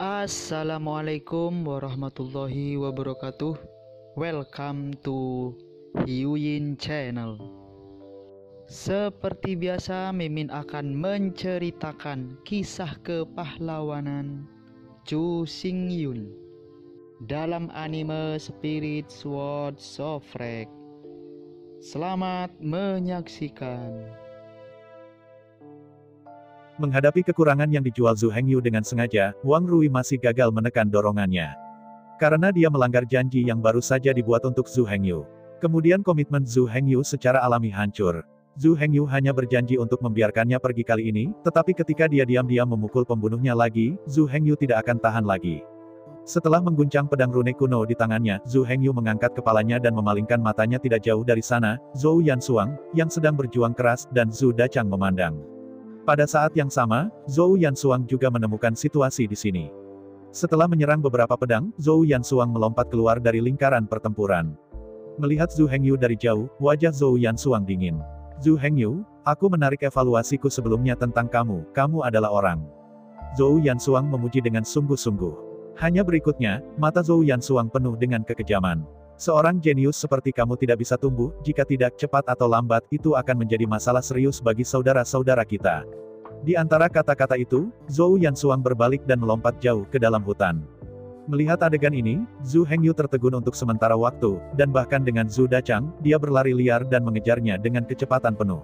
Assalamualaikum warahmatullahi wabarakatuh. Welcome to Hyuyin Channel. Seperti biasa, Mimin akan menceritakan kisah kepahlawanan Chu Xingyun dalam anime Spirit Sword Sofrek. Selamat menyaksikan. Menghadapi kekurangan yang dijual Zhu Hengyu dengan sengaja, Wang Rui masih gagal menekan dorongannya. Karena dia melanggar janji yang baru saja dibuat untuk Zhu Hengyu. Kemudian komitmen Zhu Hengyu secara alami hancur. Zhu Hengyu hanya berjanji untuk membiarkannya pergi kali ini, tetapi ketika dia diam-diam memukul pembunuhnya lagi, Zhu Hengyu tidak akan tahan lagi. Setelah mengguncang pedang rune kuno di tangannya, Zhu Hengyu mengangkat kepalanya dan memalingkan matanya tidak jauh dari sana, Zhou Yansuang, yang sedang berjuang keras, dan Zhu Dachang memandang. Pada saat yang sama, Zhou Yansuang juga menemukan situasi di sini. Setelah menyerang beberapa pedang, Zhou Yansuang melompat keluar dari lingkaran pertempuran. Melihat Zhu Hengyu dari jauh, wajah Zhou Yansuang dingin. Zhu Hengyu, aku menarik evaluasiku sebelumnya tentang kamu adalah orang. Zhou Yansuang memuji dengan sungguh-sungguh. Hanya berikutnya, mata Zhou Yansuang penuh dengan kekejaman. Seorang jenius seperti kamu tidak bisa tumbuh, jika tidak cepat atau lambat, itu akan menjadi masalah serius bagi saudara-saudara kita. Di antara kata-kata itu, Zhou Yansuang berbalik dan melompat jauh ke dalam hutan. Melihat adegan ini, Zhu Hengyu tertegun untuk sementara waktu, dan bahkan dengan Zhu Dachang, dia berlari liar dan mengejarnya dengan kecepatan penuh.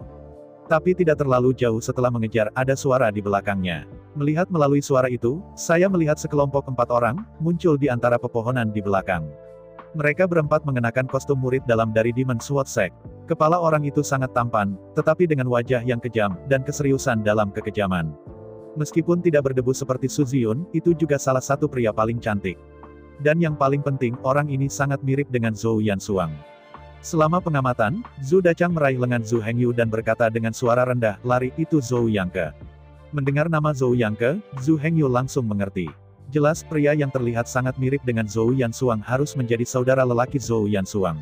Tapi tidak terlalu jauh setelah mengejar, ada suara di belakangnya. Melihat melalui suara itu, saya melihat sekelompok 4 orang, muncul di antara pepohonan di belakang. Mereka berempat mengenakan kostum murid dalam dari Demon Sword Sect. Kepala orang itu sangat tampan, tetapi dengan wajah yang kejam, dan keseriusan dalam kekejaman. Meskipun tidak berdebu seperti Su Ziyun, itu juga salah satu pria paling cantik. Dan yang paling penting, orang ini sangat mirip dengan Zhou Yansuang. Selama pengamatan, Zhu Dachang meraih lengan Zhu Hengyu dan berkata dengan suara rendah, lari, itu Zhou Yangke. Mendengar nama Zhou Yangke, Zhu Hengyu langsung mengerti. Jelas, pria yang terlihat sangat mirip dengan Zhou Yansuang harus menjadi saudara lelaki Zhou Yansuang.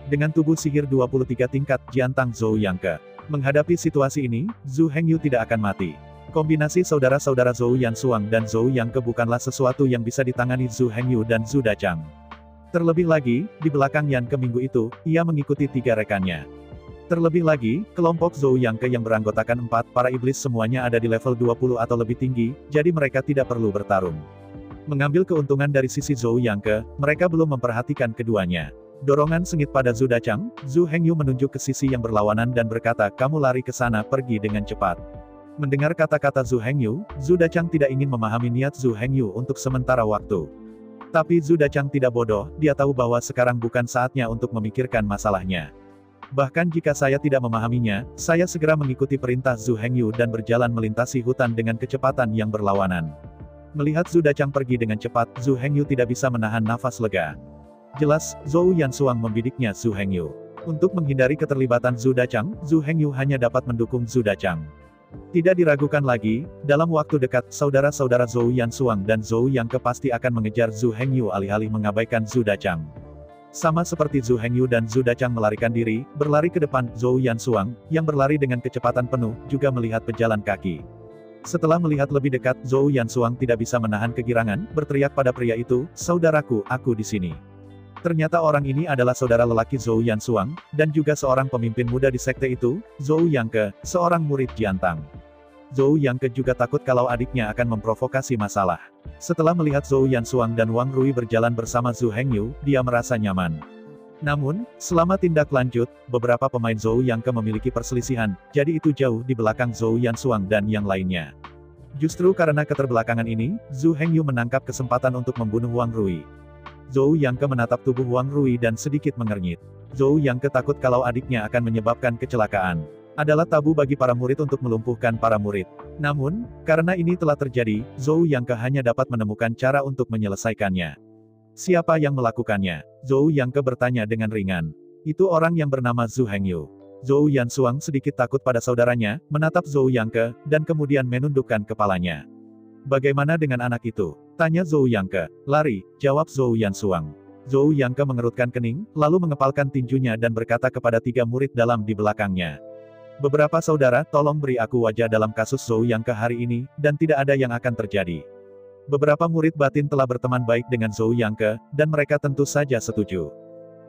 Dengan tubuh sihir 23 tingkat, Jiantang Zhou Yangke. Menghadapi situasi ini, Zhu Hengyu tidak akan mati. Kombinasi saudara-saudara Zhou Yansuang dan Zhou Yangke bukanlah sesuatu yang bisa ditangani Zhu Hengyu dan Zhu Dachang. Terlebih lagi, di belakang Yangke minggu itu, ia mengikuti 3 rekannya. Terlebih lagi, kelompok Zhou Yangke yang beranggotakan 4 para iblis semuanya ada di level 20 atau lebih tinggi, jadi mereka tidak perlu bertarung. Mengambil keuntungan dari sisi Zhou Yangke, mereka belum memperhatikan keduanya. Dorongan sengit pada Zhu Dachang, Zhu Hengyu menunjuk ke sisi yang berlawanan dan berkata, kamu lari ke sana, pergi dengan cepat. Mendengar kata-kata Zhu Hengyu, Zhu Dachang tidak ingin memahami niat Zhu Hengyu untuk sementara waktu. Tapi Zhu Dachang tidak bodoh, dia tahu bahwa sekarang bukan saatnya untuk memikirkan masalahnya. Bahkan jika saya tidak memahaminya, saya segera mengikuti perintah Zhu Hengyu dan berjalan melintasi hutan dengan kecepatan yang berlawanan. Melihat Zhu Dachang pergi dengan cepat, Zhu Hengyu tidak bisa menahan nafas lega. Jelas, Zhou Yansuang membidiknya Zhu Hengyu. Untuk menghindari keterlibatan Zhu Dachang, Zhu Hengyu hanya dapat mendukung Zhu Dachang. Tidak diragukan lagi, dalam waktu dekat, saudara-saudara Zhou Yansuang dan Zhou Yangke pasti akan mengejar Zhu Hengyu alih-alih mengabaikan Zhu Dachang. Sama seperti Zhu Hengyu dan Zhu Dachang melarikan diri, berlari ke depan, Zhou Yansuang, yang berlari dengan kecepatan penuh, juga melihat pejalan kaki. Setelah melihat lebih dekat, Zhou Yansuang tidak bisa menahan kegirangan, berteriak pada pria itu, saudaraku, aku di sini. Ternyata orang ini adalah saudara lelaki Zhou Yansuang, dan juga seorang pemimpin muda di sekte itu, Zhou Yangke, seorang murid Jiantang. Zhou Yangke juga takut kalau adiknya akan memprovokasi masalah. Setelah melihat Zhou Yansuang dan Wang Rui berjalan bersama Zhu Hengyu, dia merasa nyaman. Namun, selama tindak lanjut, beberapa pemain Zhou Yangke memiliki perselisihan, jadi itu jauh di belakang Zhou Yansuang dan yang lainnya. Justru karena keterbelakangan ini, Zhu Hengyu menangkap kesempatan untuk membunuh Wang Rui. Zhou Yangke menatap tubuh Wang Rui dan sedikit mengernyit. Zhou Yangke takut kalau adiknya akan menyebabkan kecelakaan. Adalah tabu bagi para murid untuk melumpuhkan para murid. Namun, karena ini telah terjadi, Zhou Yangke hanya dapat menemukan cara untuk menyelesaikannya. Siapa yang melakukannya? Zhou Yangke bertanya dengan ringan. Itu orang yang bernama Zhu Hengyu. Zhou Yansuang sedikit takut pada saudaranya, menatap Zhou Yangke, dan kemudian menundukkan kepalanya. Bagaimana dengan anak itu? Tanya Zhou Yangke. Lari, jawab Zhou Yansuang. Zhou Yangke mengerutkan kening, lalu mengepalkan tinjunya dan berkata kepada 3 murid dalam di belakangnya. Beberapa saudara, tolong beri aku wajah dalam kasus Zhou Yangke hari ini, dan tidak ada yang akan terjadi. Beberapa murid batin telah berteman baik dengan Zhou Yangke, dan mereka tentu saja setuju.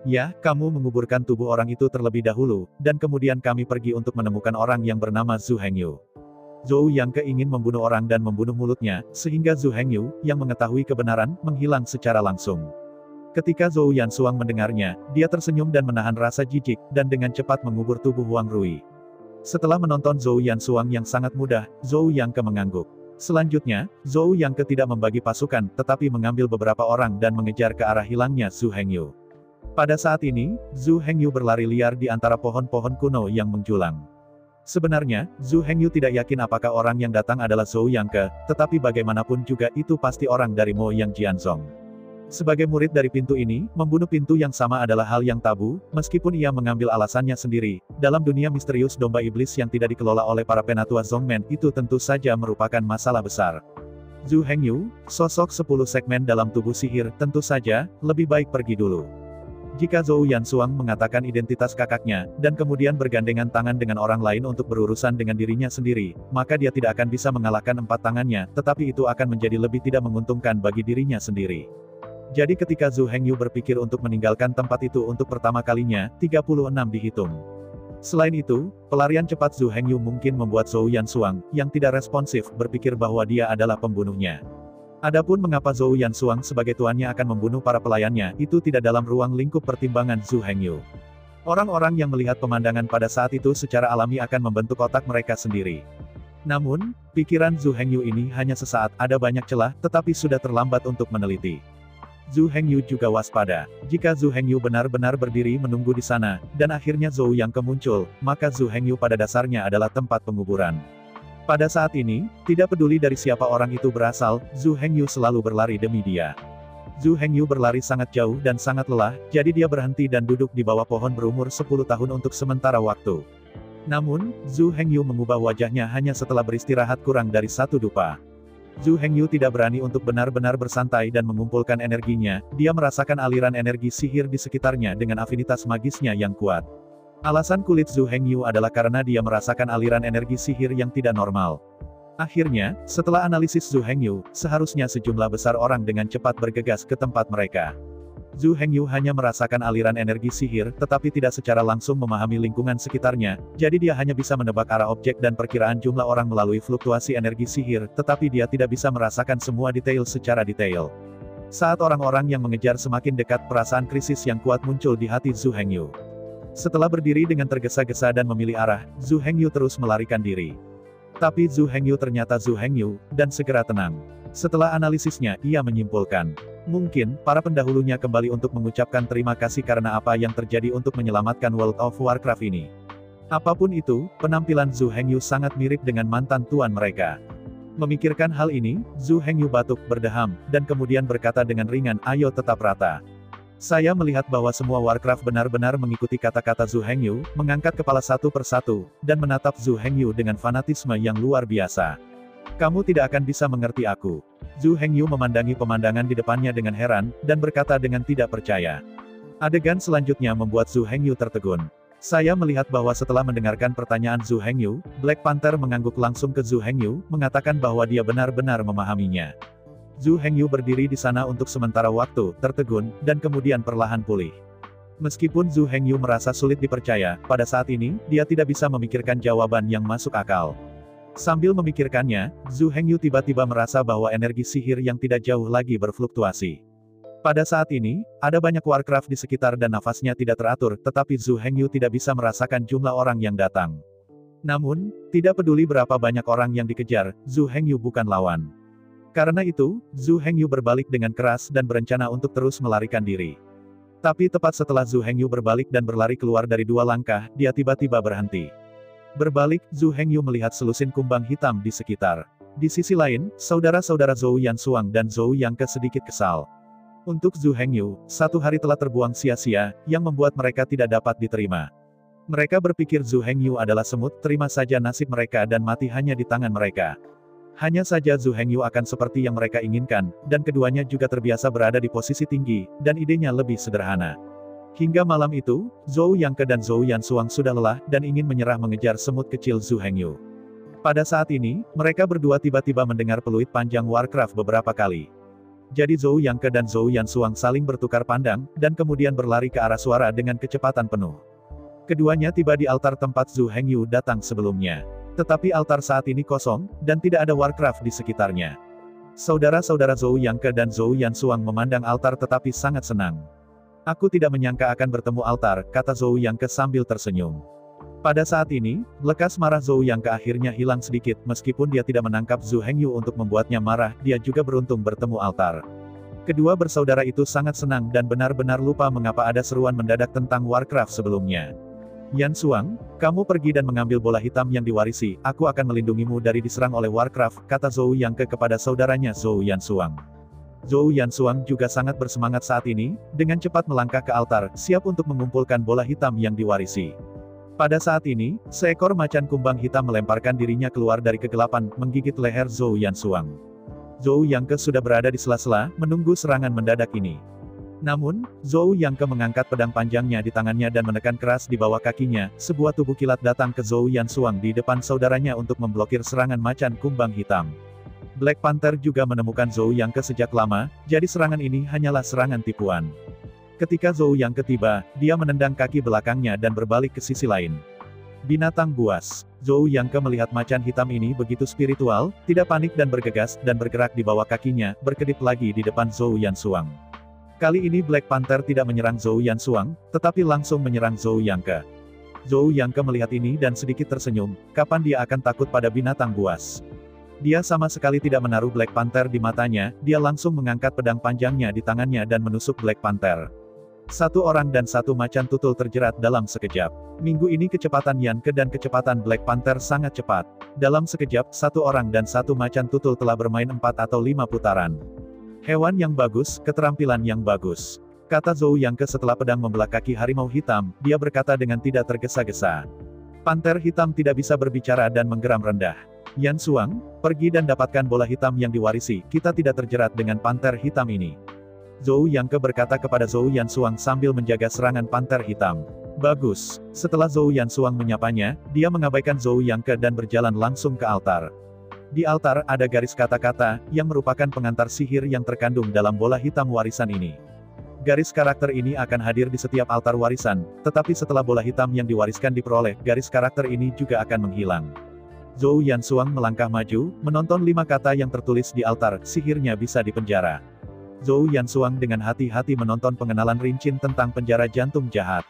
Ya, kamu menguburkan tubuh orang itu terlebih dahulu, dan kemudian kami pergi untuk menemukan orang yang bernama Zhu Hengyu. Zhou Yangke ingin membunuh orang dan membunuh mulutnya, sehingga Zhu Hengyu, yang mengetahui kebenaran, menghilang secara langsung. Ketika Zhou Yansuang mendengarnya, dia tersenyum dan menahan rasa jijik, dan dengan cepat mengubur tubuh Wang Rui. Setelah menonton Zhou Yansuang yang sangat mudah, Zhou Yangke mengangguk. Selanjutnya, Zhou Yangke tidak membagi pasukan, tetapi mengambil beberapa orang dan mengejar ke arah hilangnya Zhu Hengyu. Pada saat ini, Zhu Hengyu berlari liar di antara pohon-pohon kuno yang menjulang. Sebenarnya, Zhu Hengyu tidak yakin apakah orang yang datang adalah Zhou Yangke, tetapi bagaimanapun juga itu pasti orang dari Mo Yang Jianzong. Sebagai murid dari pintu ini, membunuh pintu yang sama adalah hal yang tabu, meskipun ia mengambil alasannya sendiri. Dalam dunia misterius domba iblis yang tidak dikelola oleh para penatua Zongmen, itu tentu saja merupakan masalah besar. Zhu Hengyu, sosok 10 segmen dalam tubuh sihir, tentu saja, lebih baik pergi dulu. Jika Zhou Yansuang mengatakan identitas kakaknya, dan kemudian bergandengan tangan dengan orang lain untuk berurusan dengan dirinya sendiri, maka dia tidak akan bisa mengalahkan 4 tangannya, tetapi itu akan menjadi lebih tidak menguntungkan bagi dirinya sendiri. Jadi ketika Zhu Hengyu berpikir untuk meninggalkan tempat itu untuk pertama kalinya, 36 dihitung. Selain itu, pelarian cepat Zhu Hengyu mungkin membuat Zhou Yansuang, yang tidak responsif, berpikir bahwa dia adalah pembunuhnya. Adapun mengapa Zhou Yansuang sebagai tuannya akan membunuh para pelayannya, itu tidak dalam ruang lingkup pertimbangan Zhu Hengyu. Orang-orang yang melihat pemandangan pada saat itu secara alami akan membentuk otak mereka sendiri. Namun, pikiran Zhu Hengyu ini hanya sesaat, ada banyak celah, tetapi sudah terlambat untuk meneliti. Zhu Hengyu juga waspada. Jika Zhu Hengyu benar-benar berdiri menunggu di sana, dan akhirnya Zhou Yangke muncul, maka Zhu Hengyu pada dasarnya adalah tempat penguburan. Pada saat ini, tidak peduli dari siapa orang itu berasal, Zhu Hengyu selalu berlari demi dia. Zhu Hengyu berlari sangat jauh dan sangat lelah, jadi dia berhenti dan duduk di bawah pohon berumur 10 tahun untuk sementara waktu. Namun, Zhu Hengyu mengubah wajahnya hanya setelah beristirahat kurang dari 1 dupa. Zhu Hengyu tidak berani untuk benar-benar bersantai dan mengumpulkan energinya, dia merasakan aliran energi sihir di sekitarnya dengan afinitas magisnya yang kuat. Alasan kulit Zhu Hengyu adalah karena dia merasakan aliran energi sihir yang tidak normal. Akhirnya, setelah analisis Zhu Hengyu, seharusnya sejumlah besar orang dengan cepat bergegas ke tempat mereka. Zhu Hengyu hanya merasakan aliran energi sihir, tetapi tidak secara langsung memahami lingkungan sekitarnya, jadi dia hanya bisa menebak arah objek dan perkiraan jumlah orang melalui fluktuasi energi sihir, tetapi dia tidak bisa merasakan semua detail secara detail. Saat orang-orang yang mengejar semakin dekat, perasaan krisis yang kuat muncul di hati Zhu Hengyu. Setelah berdiri dengan tergesa-gesa dan memilih arah, Zhu Hengyu terus melarikan diri. Tapi Zhu Hengyu ternyata Zhu Hengyu, dan segera tenang. Setelah analisisnya, ia menyimpulkan, mungkin, para pendahulunya kembali untuk mengucapkan terima kasih karena apa yang terjadi untuk menyelamatkan World of Warcraft ini. Apapun itu, penampilan Zhu Hengyu sangat mirip dengan mantan tuan mereka. Memikirkan hal ini, Zhu Hengyu batuk, berdeham, dan kemudian berkata dengan ringan, ayo tetap rata. Saya melihat bahwa semua Warcraft benar-benar mengikuti kata-kata Zhu Hengyu, mengangkat kepala satu persatu, dan menatap Zhu Hengyu dengan fanatisme yang luar biasa. Kamu tidak akan bisa mengerti aku. Zhu Hengyu memandangi pemandangan di depannya dengan heran, dan berkata dengan tidak percaya. Adegan selanjutnya membuat Zhu Hengyu tertegun. Saya melihat bahwa setelah mendengarkan pertanyaan Zhu Hengyu, Black Panther mengangguk langsung ke Zhu Hengyu, mengatakan bahwa dia benar-benar memahaminya. Zhu Hengyu berdiri di sana untuk sementara waktu, tertegun, dan kemudian perlahan pulih. Meskipun Zhu Hengyu merasa sulit dipercaya, pada saat ini, dia tidak bisa memikirkan jawaban yang masuk akal. Sambil memikirkannya, Zhu Hengyu tiba-tiba merasa bahwa energi sihir yang tidak jauh lagi berfluktuasi. Pada saat ini, ada banyak Warcraft di sekitar dan nafasnya tidak teratur, tetapi Zhu Hengyu tidak bisa merasakan jumlah orang yang datang. Namun, tidak peduli berapa banyak orang yang dikejar, Zhu Hengyu bukan lawan. Karena itu, Zhu Hengyu berbalik dengan keras dan berencana untuk terus melarikan diri. Tapi tepat setelah Zhu Hengyu berbalik dan berlari keluar dari 2 langkah, dia tiba-tiba berhenti. Berbalik, Zhu Hengyu melihat selusin kumbang hitam di sekitar. Di sisi lain, saudara-saudara Zhou Yansuang dan Zhou Yangke sedikit kesal. Untuk Zhu Hengyu, 1 hari telah terbuang sia-sia, yang membuat mereka tidak dapat diterima. Mereka berpikir Zhu Hengyu adalah semut, terima saja nasib mereka dan mati hanya di tangan mereka. Hanya saja Zhu Hengyu akan seperti yang mereka inginkan, dan keduanya juga terbiasa berada di posisi tinggi, dan idenya lebih sederhana. Hingga malam itu, Zhou Yangke dan Zhou Yansuang sudah lelah, dan ingin menyerah mengejar semut kecil Zhu Hengyu. Pada saat ini, mereka berdua tiba-tiba mendengar peluit panjang Warcraft beberapa kali. Jadi Zhou Yangke dan Zhou Yansuang saling bertukar pandang, dan kemudian berlari ke arah suara dengan kecepatan penuh. Keduanya tiba di altar tempat Zhu Hengyu datang sebelumnya. Tetapi altar saat ini kosong, dan tidak ada Warcraft di sekitarnya. Saudara-saudara Zhou Yangke dan Zhou Yansuang memandang altar tetapi sangat senang. Aku tidak menyangka akan bertemu altar, kata Zhou Yangke sambil tersenyum. Pada saat ini, lekas marah Zhou Yangke akhirnya hilang sedikit, meskipun dia tidak menangkap Zhu Hengyu untuk membuatnya marah, dia juga beruntung bertemu altar. Kedua bersaudara itu sangat senang dan benar-benar lupa mengapa ada seruan mendadak tentang Warcraft sebelumnya. Yansuang, kamu pergi dan mengambil bola hitam yang diwarisi, aku akan melindungimu dari diserang oleh Warcraft, kata Zhou Yangke kepada saudaranya Zhou Yansuang. Zhou Yansuang juga sangat bersemangat saat ini, dengan cepat melangkah ke altar, siap untuk mengumpulkan bola hitam yang diwarisi. Pada saat ini, seekor macan kumbang hitam melemparkan dirinya keluar dari kegelapan, menggigit leher Zhou Yansuang. Zhou Yangke sudah berada di sela-sela, menunggu serangan mendadak ini. Namun, Zhou Yangke mengangkat pedang panjangnya di tangannya dan menekan keras di bawah kakinya, sebuah tubuh kilat datang ke Zhou Yansuang di depan saudaranya untuk memblokir serangan macan kumbang hitam. Black Panther juga menemukan Zhou Yangke sejak lama, jadi serangan ini hanyalah serangan tipuan. Ketika Zhou Yangke tiba, dia menendang kaki belakangnya dan berbalik ke sisi lain. Binatang buas. Zhou Yangke melihat macan hitam ini begitu spiritual, tidak panik dan bergegas, dan bergerak di bawah kakinya, berkedip lagi di depan Zhou Yansuang. Kali ini Black Panther tidak menyerang Zhou Yansuang, tetapi langsung menyerang Zhou Yangke. Zhou Yangke melihat ini dan sedikit tersenyum, kapan dia akan takut pada binatang buas. Dia sama sekali tidak menaruh Black Panther di matanya, dia langsung mengangkat pedang panjangnya di tangannya dan menusuk Black Panther. Satu orang dan satu macan tutul terjerat dalam sekejap. Minggu ini kecepatan Yangke dan kecepatan Black Panther sangat cepat. Dalam sekejap, satu orang dan satu macan tutul telah bermain 4 atau 5 putaran. Hewan yang bagus, keterampilan yang bagus, kata Zhou Yangke setelah pedang membelah kaki harimau hitam, dia berkata dengan tidak tergesa-gesa. Panter hitam tidak bisa berbicara dan menggeram rendah. Yansuang, pergi dan dapatkan bola hitam yang diwarisi, kita tidak terjerat dengan panter hitam ini. Zhou Yangke berkata kepada Zhou Yansuang sambil menjaga serangan panter hitam. Bagus. Setelah Zhou Yansuang menyapanya, dia mengabaikan Zhou Yangke dan berjalan langsung ke altar. Di altar ada garis kata-kata, yang merupakan pengantar sihir yang terkandung dalam bola hitam warisan ini. Garis karakter ini akan hadir di setiap altar warisan, tetapi setelah bola hitam yang diwariskan diperoleh, garis karakter ini juga akan menghilang. Zhou Yansuang melangkah maju, menonton 5 kata yang tertulis di altar, sihirnya bisa dipenjara. Zhou Yansuang dengan hati-hati menonton pengenalan Rincin tentang penjara jantung jahat.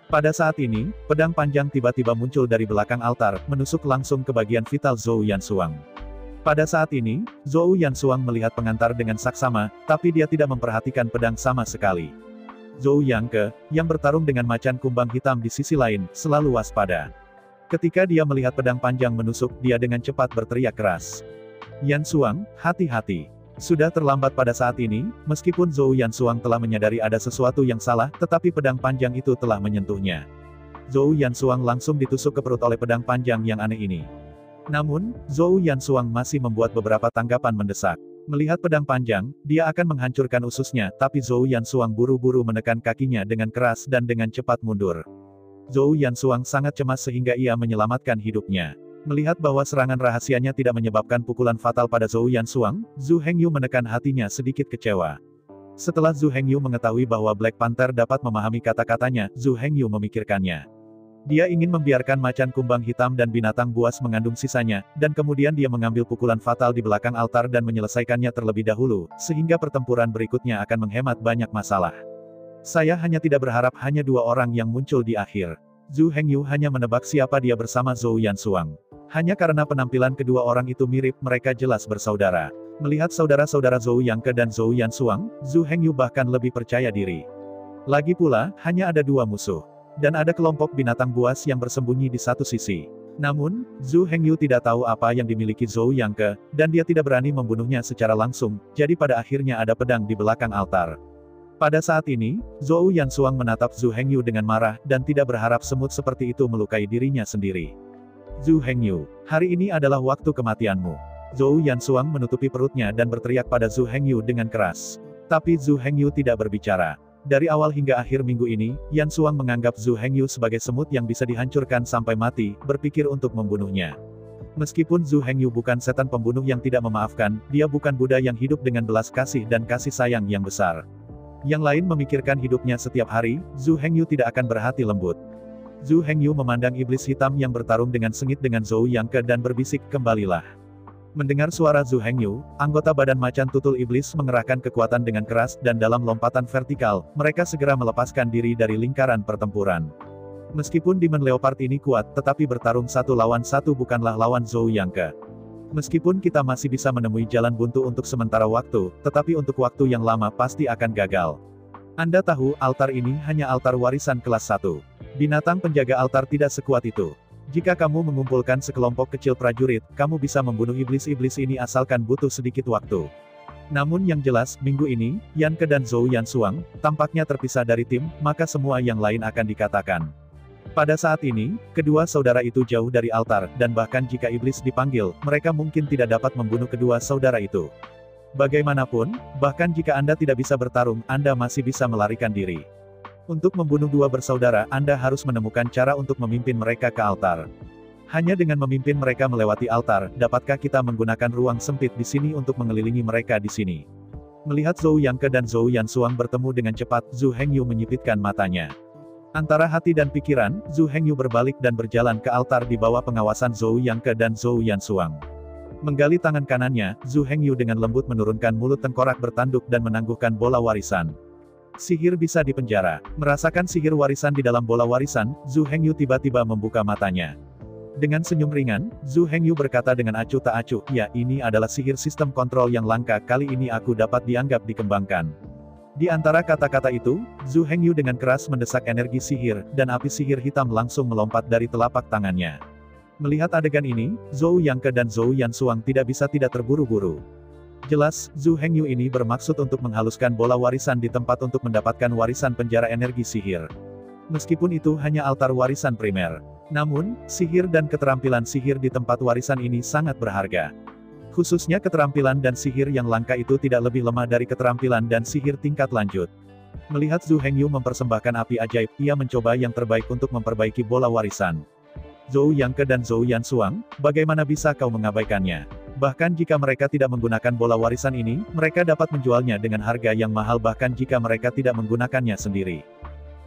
Pada saat ini, pedang panjang tiba-tiba muncul dari belakang altar, menusuk langsung ke bagian vital Zhou Yansuang. Pada saat ini, Zhou Yansuang melihat pengantar dengan saksama, tapi dia tidak memperhatikan pedang sama sekali. Zhou Yangke, yang bertarung dengan macan kumbang hitam di sisi lain, selalu waspada. Ketika dia melihat pedang panjang menusuk, dia dengan cepat berteriak keras. Yansuang, hati-hati. Sudah terlambat pada saat ini, meskipun Zhou Yansuang telah menyadari ada sesuatu yang salah, tetapi pedang panjang itu telah menyentuhnya. Zhou Yansuang langsung ditusuk ke perut oleh pedang panjang yang aneh ini. Namun, Zhou Yansuang masih membuat beberapa tanggapan mendesak. Melihat pedang panjang, dia akan menghancurkan ususnya, tapi Zhou Yansuang buru-buru menekan kakinya dengan keras dan dengan cepat mundur. Zhou Yansuang sangat cemas sehingga ia menyelamatkan hidupnya. Melihat bahwa serangan rahasianya tidak menyebabkan pukulan fatal pada Zhou Yansuang, Zhu Hengyu menekan hatinya sedikit kecewa. Setelah Zhu Hengyu mengetahui bahwa Black Panther dapat memahami kata-katanya, Zhu Hengyu memikirkannya. Dia ingin membiarkan macan kumbang hitam dan binatang buas mengandung sisanya, dan kemudian dia mengambil pukulan fatal di belakang altar dan menyelesaikannya terlebih dahulu, sehingga pertempuran berikutnya akan menghemat banyak masalah. Saya hanya tidak berharap hanya 2 orang yang muncul di akhir. Zhu Hengyu hanya menebak siapa dia bersama Zhou Yansuang. Hanya karena penampilan kedua orang itu mirip, mereka jelas bersaudara. Melihat saudara-saudara Zhou Yangke dan Zhou Yansuang, Zhu Hengyu bahkan lebih percaya diri. Lagi pula, hanya ada 2 musuh. Dan ada kelompok binatang buas yang bersembunyi di satu sisi. Namun, Zhu Hengyu tidak tahu apa yang dimiliki Zhou Yangke, dan dia tidak berani membunuhnya secara langsung, jadi pada akhirnya ada pedang di belakang altar. Pada saat ini, Zhou Yansuang menatap Zhu Hengyu dengan marah, dan tidak berharap semut seperti itu melukai dirinya sendiri. Zhu Hengyu, hari ini adalah waktu kematianmu. Zhou Yansuang menutupi perutnya dan berteriak pada Zhu Hengyu dengan keras. Tapi Zhu Hengyu tidak berbicara. Dari awal hingga akhir minggu ini, Yansuang menganggap Zhu Hengyu sebagai semut yang bisa dihancurkan sampai mati, berpikir untuk membunuhnya. Meskipun Zhu Hengyu bukan setan pembunuh yang tidak memaafkan, dia bukan Buddha yang hidup dengan belas kasih dan kasih sayang yang besar. Yang lain memikirkan hidupnya setiap hari, Zhu Hengyu tidak akan berhati lembut. Zhu Hengyu memandang iblis hitam yang bertarung dengan sengit dengan Zhou Yangke dan berbisik, "Kembalilah." Mendengar suara Zhu Hengyu, anggota badan macan tutul iblis mengerahkan kekuatan dengan keras dan dalam lompatan vertikal, mereka segera melepaskan diri dari lingkaran pertempuran. Meskipun Demon Leopard ini kuat, tetapi bertarung satu lawan satu bukanlah lawan Zhou Yangke. Meskipun kita masih bisa menemui jalan buntu untuk sementara waktu, tetapi untuk waktu yang lama pasti akan gagal. Anda tahu, altar ini hanya altar warisan kelas 1. Binatang penjaga altar tidak sekuat itu. Jika kamu mengumpulkan sekelompok kecil prajurit, kamu bisa membunuh iblis-iblis ini asalkan butuh sedikit waktu. Namun yang jelas, minggu ini, Yanke dan Zhou Yansuang tampaknya terpisah dari tim, maka semua yang lain akan dikatakan. Pada saat ini, kedua saudara itu jauh dari altar, dan bahkan jika iblis dipanggil, mereka mungkin tidak dapat membunuh kedua saudara itu. Bagaimanapun, bahkan jika Anda tidak bisa bertarung, Anda masih bisa melarikan diri. Untuk membunuh dua bersaudara, Anda harus menemukan cara untuk memimpin mereka ke altar. Hanya dengan memimpin mereka melewati altar, dapatkah kita menggunakan ruang sempit di sini untuk mengelilingi mereka di sini? Melihat Zhou Yangke dan Zhou Yansuang bertemu dengan cepat, Zhu Hengyu menyipitkan matanya. Antara hati dan pikiran, Zhu Hengyu berbalik dan berjalan ke altar di bawah pengawasan Zhou Yangke dan Zhou Yansuang. Menggali tangan kanannya, Zhu Hengyu dengan lembut menurunkan mulut tengkorak bertanduk dan menangguhkan bola warisan. Sihir bisa dipenjara. Merasakan sihir warisan di dalam bola warisan, Zhu Hengyu tiba-tiba membuka matanya. Dengan senyum ringan, Zhu Hengyu berkata dengan acuh tak acuh, "Ya, ini adalah sihir sistem kontrol yang langka, kali ini aku dapat dianggap dikembangkan." Di antara kata-kata itu, Zhu Hengyu dengan keras mendesak energi sihir, dan api sihir hitam langsung melompat dari telapak tangannya. Melihat adegan ini, Zhou Yangke dan Zhou Yansuang tidak bisa tidak terburu-buru. Jelas, Zhu Hengyu ini bermaksud untuk menghaluskan bola warisan di tempat untuk mendapatkan warisan penjara energi sihir. Meskipun itu hanya altar warisan primer. Namun, sihir dan keterampilan sihir di tempat warisan ini sangat berharga. Khususnya keterampilan dan sihir yang langka itu tidak lebih lemah dari keterampilan dan sihir tingkat lanjut. Melihat Zhu Hengyu mempersembahkan api ajaib, ia mencoba yang terbaik untuk memperbaiki bola warisan. Zhou Yangke dan Zhou Yansuang, bagaimana bisa kau mengabaikannya? Bahkan jika mereka tidak menggunakan bola warisan ini, mereka dapat menjualnya dengan harga yang mahal bahkan jika mereka tidak menggunakannya sendiri.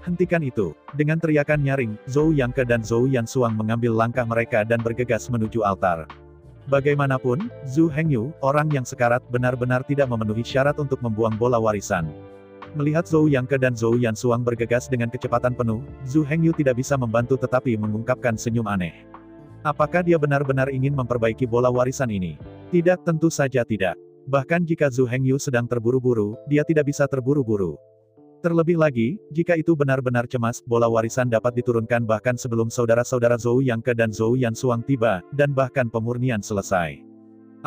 Hentikan itu. Dengan teriakan nyaring, Zhou Yangke dan Zhou Yansuang mengambil langkah mereka dan bergegas menuju altar. Bagaimanapun, Zhu Hengyu, orang yang sekarat, benar-benar tidak memenuhi syarat untuk membuang bola warisan. Melihat Zhou Yangke dan Zhou Yansuang bergegas dengan kecepatan penuh, Zhu Hengyu tidak bisa membantu tetapi mengungkapkan senyum aneh. Apakah dia benar-benar ingin memperbaiki bola warisan ini? Tidak, tentu saja tidak. Bahkan jika Zhu Hengyu sedang terburu-buru, dia tidak bisa terburu-buru. Terlebih lagi, jika itu benar-benar cemas, bola warisan dapat diturunkan bahkan sebelum saudara-saudara Zhou Yangke dan Zhou Yansuang tiba, dan bahkan pemurnian selesai.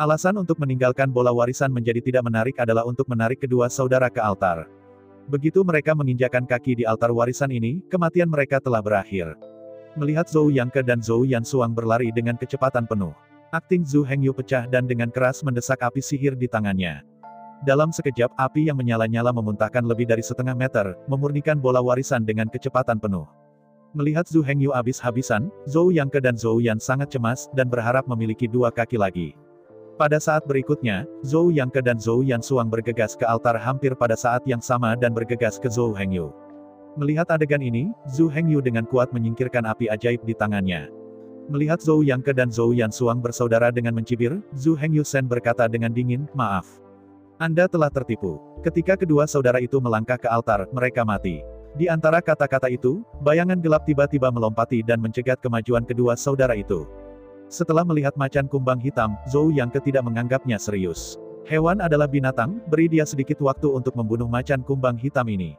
Alasan untuk meninggalkan bola warisan menjadi tidak menarik adalah untuk menarik kedua saudara ke altar. Begitu mereka menginjakkan kaki di altar warisan ini, kematian mereka telah berakhir. Melihat Zhou Yangke dan Zhou Yansuang berlari dengan kecepatan penuh, akting Zhu Hengyu pecah dan dengan keras mendesak api sihir di tangannya. Dalam sekejap, api yang menyala-nyala memuntahkan lebih dari setengah meter, memurnikan bola warisan dengan kecepatan penuh. Melihat Zhu Hengyu habis-habisan, Zhou Yangke dan Zhou Yan sangat cemas, dan berharap memiliki dua kaki lagi. Pada saat berikutnya, Zhou Yangke dan Zhou Yansuang bergegas ke altar hampir pada saat yang sama dan bergegas ke Zhou Hengyu. Melihat adegan ini, Zhu Hengyu dengan kuat menyingkirkan api ajaib di tangannya. Melihat Zhou Yangke dan Zhou Yansuang bersaudara dengan mencibir, Zhu Hengyu Sen berkata dengan dingin, "Maaf. Anda telah tertipu." Ketika kedua saudara itu melangkah ke altar, mereka mati. Di antara kata-kata itu, bayangan gelap tiba-tiba melompati dan mencegat kemajuan kedua saudara itu. Setelah melihat macan kumbang hitam, Zhou Yangke tidak menganggapnya serius. Hewan adalah binatang, beri dia sedikit waktu untuk membunuh macan kumbang hitam ini.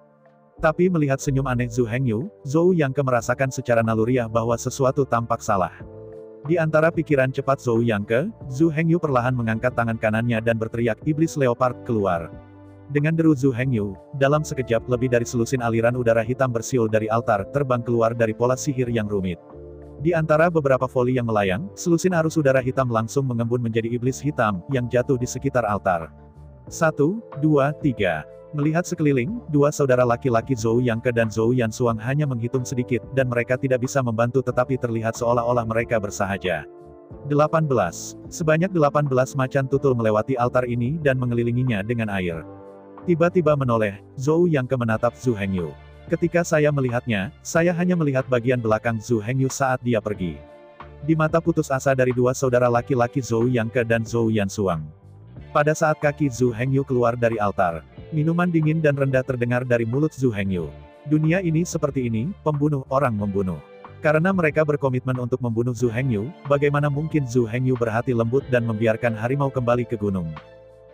Tapi melihat senyum aneh Zhu Hengyu, Zhou Yangke merasakan secara naluriah bahwa sesuatu tampak salah. Di antara pikiran cepat Zhou Yangke, Zhu Hengyu perlahan mengangkat tangan kanannya dan berteriak, "Iblis Leopard, keluar!" Dengan deru Zhu Hengyu, dalam sekejap lebih dari selusin aliran udara hitam bersiul dari altar, terbang keluar dari pola sihir yang rumit. Di antara beberapa voli yang melayang, selusin arus udara hitam langsung mengembun menjadi iblis hitam, yang jatuh di sekitar altar. 1, 2, 3. Melihat sekeliling, dua saudara laki-laki Zhou Yangke dan Zhou Yansuang hanya menghitung sedikit, dan mereka tidak bisa membantu tetapi terlihat seolah-olah mereka bersahaja. 18. Sebanyak 18 macan tutul melewati altar ini dan mengelilinginya dengan air. Tiba-tiba menoleh, Zhou Yangke menatap Zhu Hengyu. Ketika saya melihatnya, saya hanya melihat bagian belakang Zhu Hengyu saat dia pergi. Di mata putus asa dari dua saudara laki-laki Zhou Yangke dan Zhou Yansuang. Pada saat kaki Zhu Hengyu keluar dari altar, minuman dingin dan rendah terdengar dari mulut Zhu Hengyu. Dunia ini seperti ini, pembunuh orang membunuh. Karena mereka berkomitmen untuk membunuh Zhu Hengyu, bagaimana mungkin Zhu Hengyu berhati lembut dan membiarkan harimau kembali ke gunung.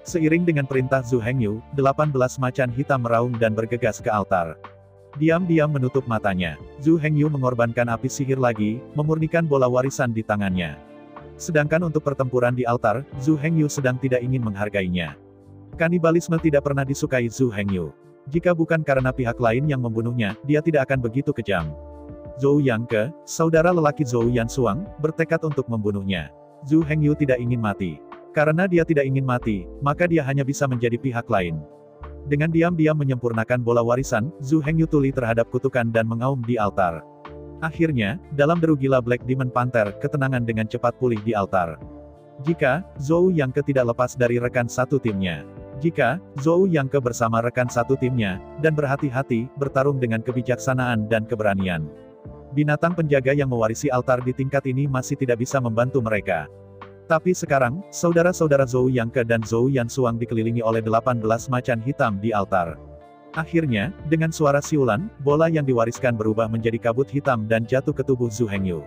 Seiring dengan perintah Zhu Hengyu, 18 macan hitam meraung dan bergegas ke altar. Diam-diam menutup matanya, Zhu Hengyu mengorbankan api sihir lagi, memurnikan bola warisan di tangannya. Sedangkan untuk pertempuran di altar, Zhu Hengyu sedang tidak ingin menghargainya. Kanibalisme tidak pernah disukai Zhu Hengyu. Jika bukan karena pihak lain yang membunuhnya, dia tidak akan begitu kejam. Zhou Yangke, saudara lelaki Zhou Yansuang, bertekad untuk membunuhnya. Zhu Hengyu tidak ingin mati. Karena dia tidak ingin mati, maka dia hanya bisa menjadi pihak lain. Dengan diam-diam menyempurnakan bola warisan, Zhu Hengyu tuli terhadap kutukan dan mengaum di altar. Akhirnya, dalam deru gila Black Demon Panther, ketenangan dengan cepat pulih di altar. Jika Zhou Yangke tidak lepas dari rekan satu timnya. Jika Zhou Yangke bersama rekan satu timnya, dan berhati-hati, bertarung dengan kebijaksanaan dan keberanian. Binatang penjaga yang mewarisi altar di tingkat ini masih tidak bisa membantu mereka. Tapi sekarang, saudara-saudara Zhou Yangke dan Zhou Yansuang dikelilingi oleh 18 macan hitam di altar. Akhirnya, dengan suara siulan, bola yang diwariskan berubah menjadi kabut hitam dan jatuh ke tubuh Zhu Hengyu.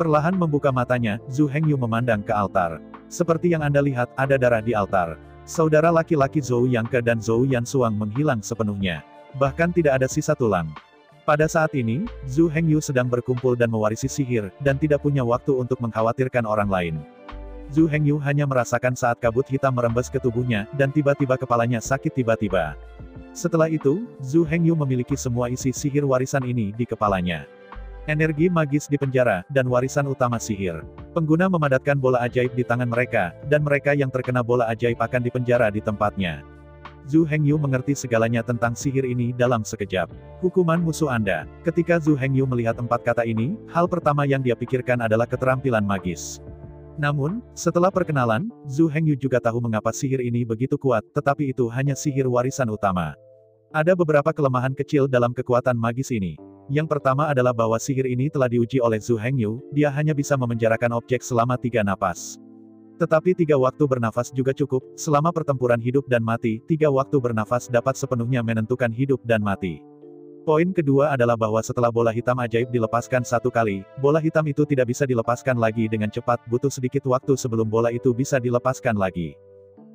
Perlahan membuka matanya, Zhu Hengyu memandang ke altar. Seperti yang Anda lihat, ada darah di altar. Saudara laki-laki Zhou Yangke dan Zhou Yansuang menghilang sepenuhnya. Bahkan tidak ada sisa tulang. Pada saat ini, Zhu Hengyu sedang berkumpul dan mewarisi sihir, dan tidak punya waktu untuk mengkhawatirkan orang lain. Zhu Hengyu hanya merasakan saat kabut hitam merembes ke tubuhnya, dan tiba-tiba kepalanya sakit tiba-tiba. Setelah itu, Zhu Hengyu memiliki semua isi sihir warisan ini di kepalanya. Energi magis di penjara, dan warisan utama sihir. Pengguna memadatkan bola ajaib di tangan mereka, dan mereka yang terkena bola ajaib akan dipenjara di tempatnya. Zhu Hengyu mengerti segalanya tentang sihir ini dalam sekejap. Hukuman musuh Anda. Ketika Zhu Hengyu melihat 4 kata ini, hal pertama yang dia pikirkan adalah keterampilan magis. Namun, setelah perkenalan, Zhu Hengyu juga tahu mengapa sihir ini begitu kuat, tetapi itu hanya sihir warisan utama. Ada beberapa kelemahan kecil dalam kekuatan magis ini. Yang pertama adalah bahwa sihir ini telah diuji oleh Zhu Hengyu, dia hanya bisa memenjarakan objek selama 3 napas. Tetapi 3 waktu bernafas juga cukup, selama pertempuran hidup dan mati, 3 waktu bernafas dapat sepenuhnya menentukan hidup dan mati. Poin kedua adalah bahwa setelah bola hitam ajaib dilepaskan 1 kali, bola hitam itu tidak bisa dilepaskan lagi dengan cepat, butuh sedikit waktu sebelum bola itu bisa dilepaskan lagi.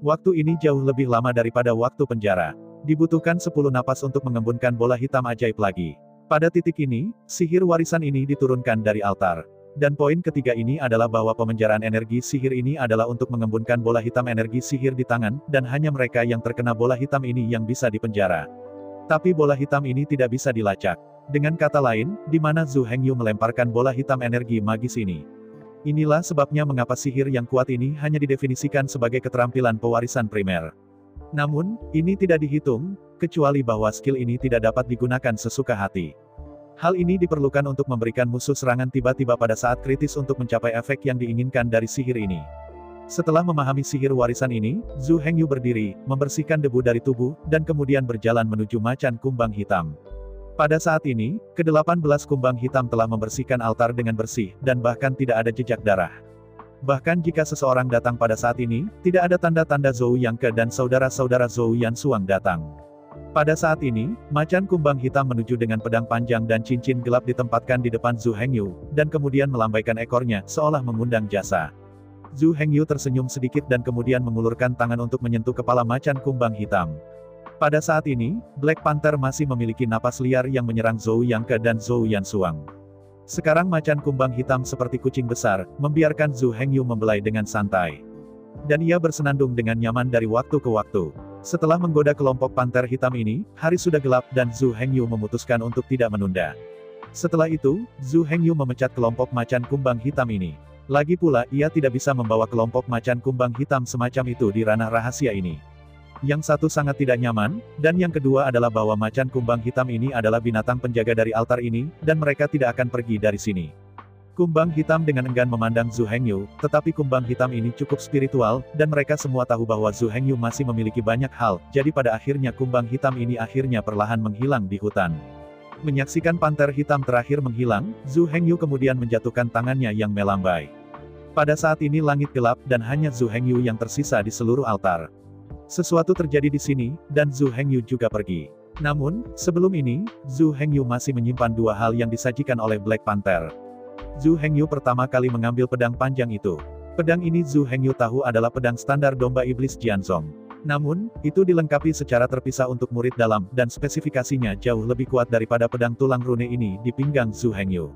Waktu ini jauh lebih lama daripada waktu penjara. Dibutuhkan 10 napas untuk mengembunkan bola hitam ajaib lagi. Pada titik ini, sihir warisan ini diturunkan dari altar. Dan poin ketiga ini adalah bahwa pemenjaraan energi sihir ini adalah untuk mengembunkan bola hitam energi sihir di tangan, dan hanya mereka yang terkena bola hitam ini yang bisa dipenjara. Tapi bola hitam ini tidak bisa dilacak. Dengan kata lain, di mana Zhu Hengyu melemparkan bola hitam energi magis ini. Inilah sebabnya mengapa sihir yang kuat ini hanya didefinisikan sebagai keterampilan pewarisan primer. Namun, ini tidak dihitung, kecuali bahwa skill ini tidak dapat digunakan sesuka hati. Hal ini diperlukan untuk memberikan musuh serangan tiba-tiba pada saat kritis untuk mencapai efek yang diinginkan dari sihir ini. Setelah memahami sihir warisan ini, Zhu Hengyu berdiri, membersihkan debu dari tubuh, dan kemudian berjalan menuju macan kumbang hitam. Pada saat ini, ke-18 kumbang hitam telah membersihkan altar dengan bersih, dan bahkan tidak ada jejak darah. Bahkan jika seseorang datang pada saat ini, tidak ada tanda-tanda Zhou Yangke dan saudara-saudara Zhou Yansuang datang. Pada saat ini, macan kumbang hitam menuju dengan pedang panjang dan cincin gelap ditempatkan di depan Zhu Hengyu, dan kemudian melambaikan ekornya, seolah mengundang jasa. Zhu Hengyu tersenyum sedikit dan kemudian mengulurkan tangan untuk menyentuh kepala macan kumbang hitam. Pada saat ini, Black Panther masih memiliki napas liar yang menyerang Zhou Yangke dan Zhou Yansuang. Sekarang macan kumbang hitam seperti kucing besar, membiarkan Zhu Hengyu membelai dengan santai. Dan ia bersenandung dengan nyaman dari waktu ke waktu. Setelah menggoda kelompok panter hitam ini, hari sudah gelap dan Zhu Hengyu memutuskan untuk tidak menunda. Setelah itu, Zhu Hengyu memecat kelompok macan kumbang hitam ini. Lagi pula, ia tidak bisa membawa kelompok macan kumbang hitam semacam itu di ranah rahasia ini. Yang satu sangat tidak nyaman, dan yang kedua adalah bahwa macan kumbang hitam ini adalah binatang penjaga dari altar ini, dan mereka tidak akan pergi dari sini. Kumbang hitam dengan enggan memandang Zhu Hengyu, tetapi kumbang hitam ini cukup spiritual, dan mereka semua tahu bahwa Zhu Hengyu masih memiliki banyak hal, jadi pada akhirnya kumbang hitam ini akhirnya perlahan menghilang di hutan. Menyaksikan panter hitam terakhir menghilang, Zhu Hengyu kemudian menjatuhkan tangannya yang melambai. Pada saat ini langit gelap dan hanya Zhu Hengyu yang tersisa di seluruh altar. Sesuatu terjadi di sini, dan Zhu Hengyu juga pergi. Namun, sebelum ini, Zhu Hengyu masih menyimpan dua hal yang disajikan oleh Black Panther. Zhu Hengyu pertama kali mengambil pedang panjang itu. Pedang ini Zhu Hengyu tahu adalah pedang standar domba iblis Jianzong. Namun, itu dilengkapi secara terpisah untuk murid dalam, dan spesifikasinya jauh lebih kuat daripada pedang tulang rune ini di pinggang Zhu Hengyu.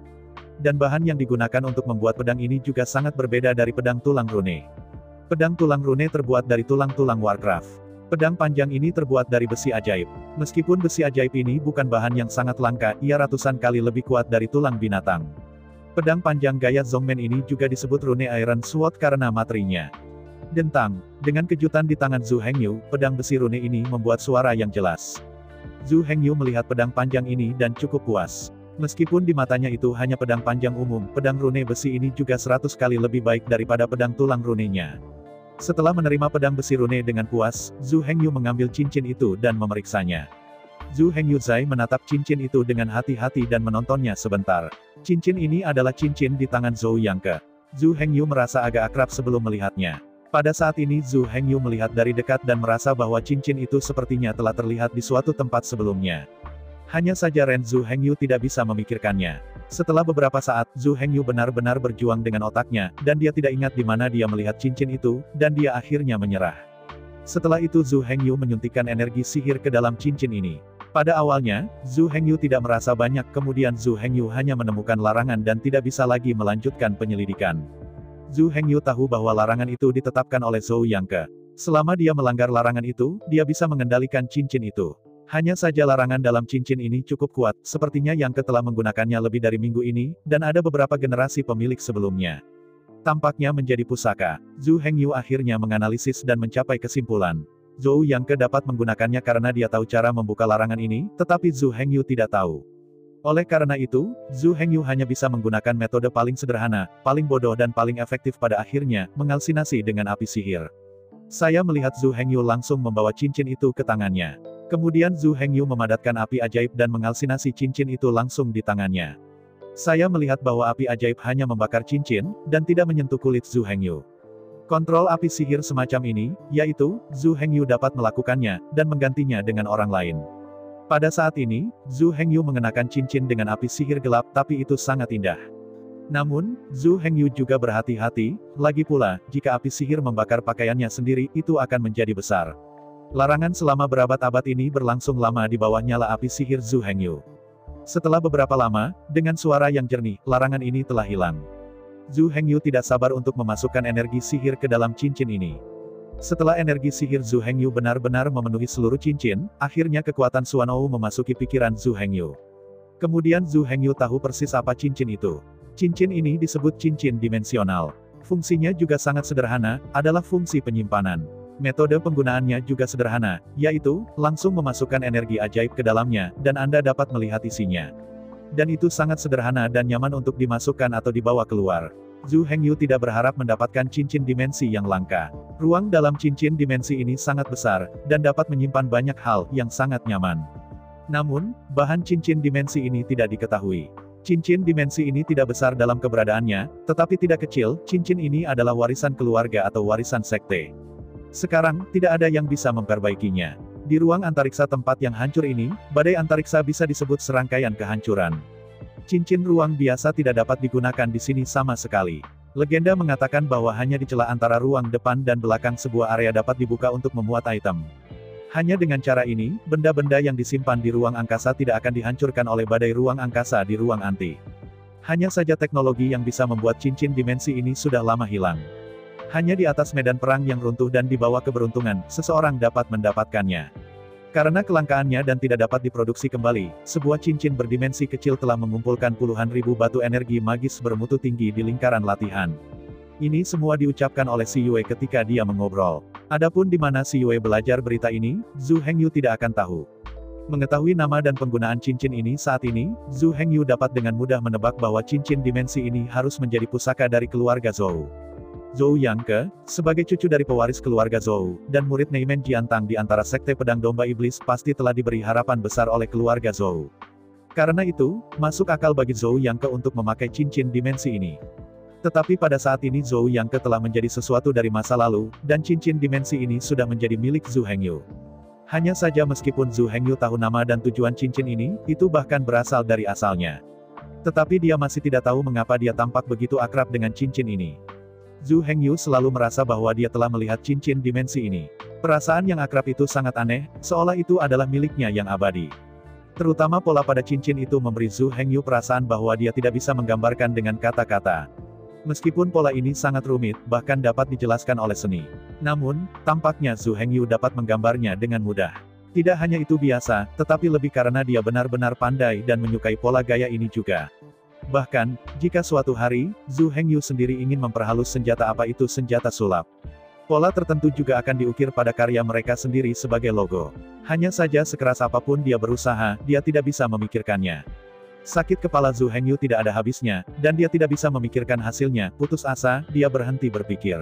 Dan bahan yang digunakan untuk membuat pedang ini juga sangat berbeda dari pedang tulang rune. Pedang tulang rune terbuat dari tulang-tulang Warcraft. Pedang panjang ini terbuat dari besi ajaib. Meskipun besi ajaib ini bukan bahan yang sangat langka, ia ratusan kali lebih kuat dari tulang binatang. Pedang panjang gaya Zongmen ini juga disebut rune Iron Sword karena materinya. Dentang, dengan kejutan di tangan Zhu Hengyu, pedang besi rune ini membuat suara yang jelas. Zhu Hengyu melihat pedang panjang ini dan cukup puas. Meskipun di matanya itu hanya pedang panjang umum, pedang rune besi ini juga 100 kali lebih baik daripada pedang tulang runenya. Setelah menerima pedang besi rune dengan puas, Zhu Hengyu mengambil cincin itu dan memeriksanya. Zhu Hengyu Zai menatap cincin itu dengan hati-hati dan menontonnya sebentar. Cincin ini adalah cincin di tangan Zhou Yangke. Zhu Hengyu merasa agak akrab sebelum melihatnya. Pada saat ini Zhu Hengyu melihat dari dekat dan merasa bahwa cincin itu sepertinya telah terlihat di suatu tempat sebelumnya. Hanya saja Ren Zhu Hengyu tidak bisa memikirkannya. Setelah beberapa saat, Zhu Hengyu benar-benar berjuang dengan otaknya, dan dia tidak ingat di mana dia melihat cincin itu, dan dia akhirnya menyerah. Setelah itu Zhu Hengyu menyuntikkan energi sihir ke dalam cincin ini. Pada awalnya, Zhu Hengyu tidak merasa banyak, kemudian Zhu Hengyu hanya menemukan larangan dan tidak bisa lagi melanjutkan penyelidikan. Zhu Hengyu tahu bahwa larangan itu ditetapkan oleh Zhou Yangke. Selama dia melanggar larangan itu, dia bisa mengendalikan cincin itu. Hanya saja larangan dalam cincin ini cukup kuat, sepertinya Yangke telah menggunakannya lebih dari minggu ini, dan ada beberapa generasi pemilik sebelumnya. Tampaknya menjadi pusaka. Zhu Hengyu akhirnya menganalisis dan mencapai kesimpulan. Zhou Yangke dapat menggunakannya karena dia tahu cara membuka larangan ini, tetapi Zhu Hengyu tidak tahu. Oleh karena itu, Zhu Hengyu hanya bisa menggunakan metode paling sederhana, paling bodoh dan paling efektif pada akhirnya, mengalsinasi dengan api sihir. Saya melihat Zhu Hengyu langsung membawa cincin itu ke tangannya. Kemudian Zhu Hengyu memadatkan api ajaib dan mengalsinasi cincin itu langsung di tangannya. Saya melihat bahwa api ajaib hanya membakar cincin, dan tidak menyentuh kulit Zhu Hengyu. Kontrol api sihir semacam ini, yaitu, Zhu Hengyu dapat melakukannya, dan menggantinya dengan orang lain. Pada saat ini, Zhu Hengyu mengenakan cincin dengan api sihir gelap, tapi itu sangat indah. Namun, Zhu Hengyu juga berhati-hati, lagi pula, jika api sihir membakar pakaiannya sendiri, itu akan menjadi besar. Larangan selama berabad-abad ini berlangsung lama di bawah nyala api sihir Zhu Hengyu. Setelah beberapa lama, dengan suara yang jernih, larangan ini telah hilang. Zhu Hengyu tidak sabar untuk memasukkan energi sihir ke dalam cincin ini. Setelah energi sihir Zhu Hengyu benar-benar memenuhi seluruh cincin, akhirnya kekuatan Xuanou memasuki pikiran Zhu Hengyu. Kemudian Zhu Hengyu tahu persis apa cincin itu. Cincin ini disebut cincin dimensional. Fungsinya juga sangat sederhana, adalah fungsi penyimpanan. Metode penggunaannya juga sederhana, yaitu, langsung memasukkan energi ajaib ke dalamnya, dan Anda dapat melihat isinya. Dan itu sangat sederhana dan nyaman untuk dimasukkan atau dibawa keluar. Zhu Hengyu tidak berharap mendapatkan cincin dimensi yang langka. Ruang dalam cincin dimensi ini sangat besar, dan dapat menyimpan banyak hal yang sangat nyaman. Namun, bahan cincin dimensi ini tidak diketahui. Cincin dimensi ini tidak besar dalam keberadaannya, tetapi tidak kecil, cincin ini adalah warisan keluarga atau warisan sekte. Sekarang, tidak ada yang bisa memperbaikinya. Di ruang antariksa tempat yang hancur ini, badai antariksa bisa disebut serangkaian kehancuran. Cincin ruang biasa tidak dapat digunakan di sini sama sekali. Legenda mengatakan bahwa hanya di celah antara ruang depan dan belakang sebuah area dapat dibuka untuk memuat item. Hanya dengan cara ini, benda-benda yang disimpan di ruang angkasa tidak akan dihancurkan oleh badai ruang angkasa di ruang anti. Hanya saja teknologi yang bisa membuat cincin dimensi ini sudah lama hilang. Hanya di atas medan perang yang runtuh dan di bawah keberuntungan, seseorang dapat mendapatkannya. Karena kelangkaannya dan tidak dapat diproduksi kembali, sebuah cincin berdimensi kecil telah mengumpulkan puluhan ribu batu energi magis bermutu tinggi di lingkaran latihan. Ini semua diucapkan oleh Si Yue ketika dia mengobrol. Adapun di mana Si Yue belajar berita ini, Zhu Hengyu tidak akan tahu. Mengetahui nama dan penggunaan cincin ini saat ini, Zhu Hengyu dapat dengan mudah menebak bahwa cincin dimensi ini harus menjadi pusaka dari keluarga Zhou. Zhou Yangke, sebagai cucu dari pewaris keluarga Zhou, dan murid Neimen Jiantang di antara sekte pedang domba iblis pasti telah diberi harapan besar oleh keluarga Zhou. Karena itu, masuk akal bagi Zhou Yangke untuk memakai cincin dimensi ini. Tetapi pada saat ini Zhou Yangke telah menjadi sesuatu dari masa lalu, dan cincin dimensi ini sudah menjadi milik Zhu Hengyu. Hanya saja meskipun Zhu Hengyu tahu nama dan tujuan cincin ini, itu bahkan berasal dari asalnya. Tetapi dia masih tidak tahu mengapa dia tampak begitu akrab dengan cincin ini. Zhu Hengyu selalu merasa bahwa dia telah melihat cincin dimensi ini. Perasaan yang akrab itu sangat aneh, seolah itu adalah miliknya yang abadi. Terutama pola pada cincin itu memberi Zhu Hengyu perasaan bahwa dia tidak bisa menggambarkan dengan kata-kata. Meskipun pola ini sangat rumit, bahkan dapat dijelaskan oleh seni. Namun, tampaknya Zhu Hengyu dapat menggambarnya dengan mudah. Tidak hanya itu biasa, tetapi lebih karena dia benar-benar pandai dan menyukai pola gaya ini juga. Bahkan, jika suatu hari, Zhu Hengyu sendiri ingin memperhalus senjata apa itu senjata sulap. Pola tertentu juga akan diukir pada karya mereka sendiri sebagai logo. Hanya saja sekeras apapun dia berusaha, dia tidak bisa memikirkannya. Sakit kepala Zhu Hengyu tidak ada habisnya, dan dia tidak bisa memikirkan hasilnya. Putus asa, dia berhenti berpikir.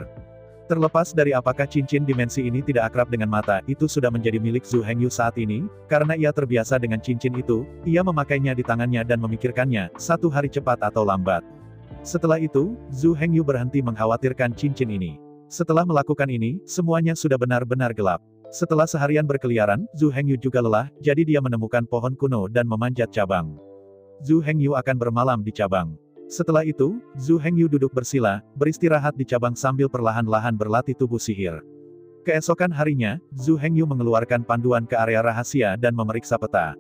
Terlepas dari apakah cincin dimensi ini tidak akrab dengan mata, itu sudah menjadi milik Zhu Hengyu saat ini, karena ia terbiasa dengan cincin itu, ia memakainya di tangannya dan memikirkannya, satu hari cepat atau lambat. Setelah itu, Zhu Hengyu berhenti mengkhawatirkan cincin ini. Setelah melakukan ini, semuanya sudah benar-benar gelap. Setelah seharian berkeliaran, Zhu Hengyu juga lelah, jadi dia menemukan pohon kuno dan memanjat cabang. Zhu Hengyu akan bermalam di cabang. Setelah itu, Zhu Hengyu duduk bersila, beristirahat di cabang sambil perlahan-lahan berlatih tubuh sihir. Keesokan harinya, Zhu Hengyu mengeluarkan panduan ke area rahasia dan memeriksa peta.